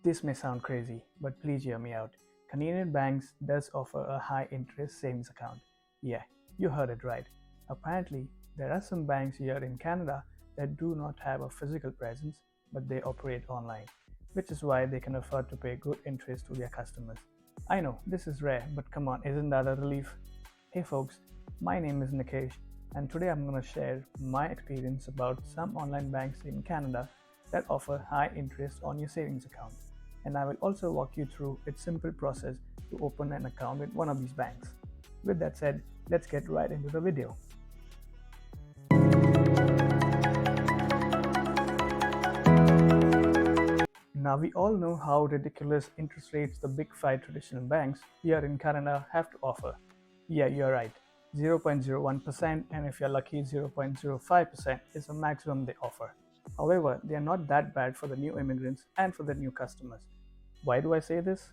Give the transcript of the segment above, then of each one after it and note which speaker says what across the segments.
Speaker 1: This may sound crazy, but please hear me out. Canadian banks does offer a high interest savings account. Yeah, you heard it right. Apparently, there are some banks here in Canada that do not have a physical presence, but they operate online, which is why they can afford to pay good interest to their customers. I know this is rare, but come on, isn't that a relief? Hey folks, my name is Nikesh, and today I'm going to share my experience about some online banks in Canada that offer high interest on your savings account. And I will also walk you through its simple process to open an account with one of these banks. With that said, let's get right into the video. Now we all know how ridiculous interest rates the big five traditional banks here in Canada have to offer. Yeah, you're right. 0.01% and if you're lucky 0.05% is the maximum they offer. However, they are not that bad for the new immigrants and for the new customers. Why do I say this?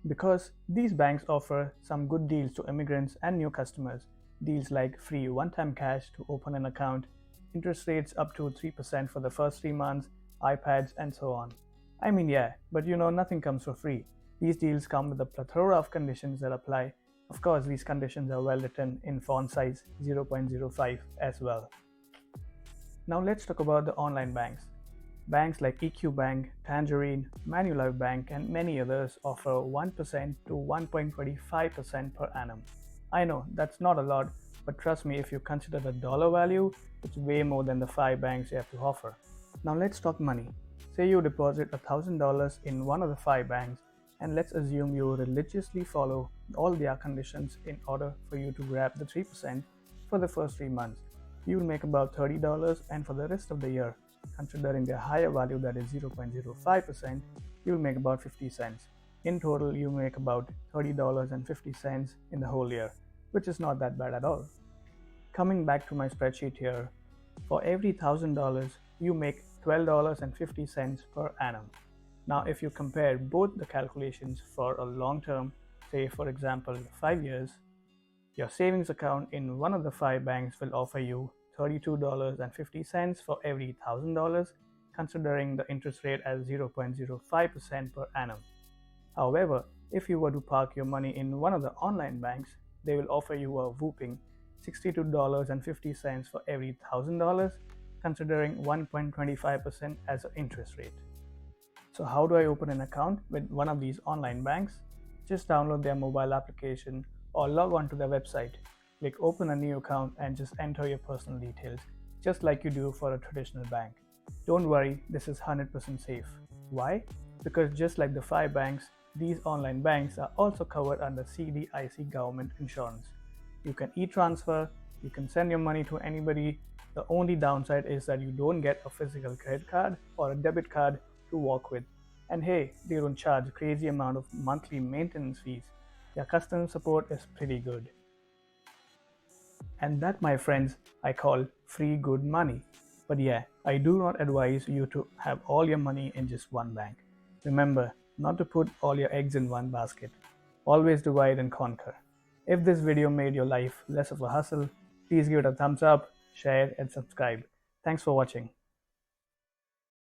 Speaker 1: Because these banks offer some good deals to immigrants and new customers. Deals like free one-time cash to open an account, interest rates up to 3% for the first 3 months, iPads, and so on. I mean, yeah, but nothing comes for free. These deals come with a plethora of conditions that apply. Of course, these conditions are well written in font size 0.05 as well. Now let's talk about the online banks. Banks like EQ Bank, Tangerine, Manulife Bank, and many others offer 1% to 1.25% per annum. I know that's not a lot, but trust me, if you consider the dollar value, it's way more than the 5 banks you have to offer. Now let's talk money. Say you deposit $1,000 in one of the 5 banks, and let's assume you religiously follow all their conditions in order for you to grab the 3% for the first 3 months. You will make about $30, and for the rest of the year, considering the higher value that is 0.05%, you will make about 50 cents. In total, you make about $30.50 in the whole year, which is not that bad at all. Coming back to my spreadsheet here, for every $1,000, you make $12.50 per annum. Now, if you compare both the calculations for a long term, say for example 5 years, your savings account in one of the 5 banks will offer you $32.50 for every $1,000, considering the interest rate as 0.05% per annum. However, if you were to park your money in one of the online banks, they will offer you a whopping $62.50 for every $1,000, considering 1.25% as an interest rate. So how do I open an account with one of these online banks? Just download their mobile application or log on to their website. Click open a new account and just enter your personal details, just like you do for a traditional bank. Don't worry, this is 100% safe. Why? Because just like the 5 banks, these online banks are also covered under CDIC government insurance. You can e-transfer, you can send your money to anybody. The only downside is that you don't get a physical credit card or a debit card to walk with. And hey, they don't charge a crazy amount of monthly maintenance fees. Their customer support is pretty good. And that, my friends, I call free good money. But yeah, I do not advise you to have all your money in just one bank. Remember not to put all your eggs in one basket. Always divide and conquer. If this video made your life less of a hustle, please give it a thumbs up, share, and subscribe. Thanks for watching.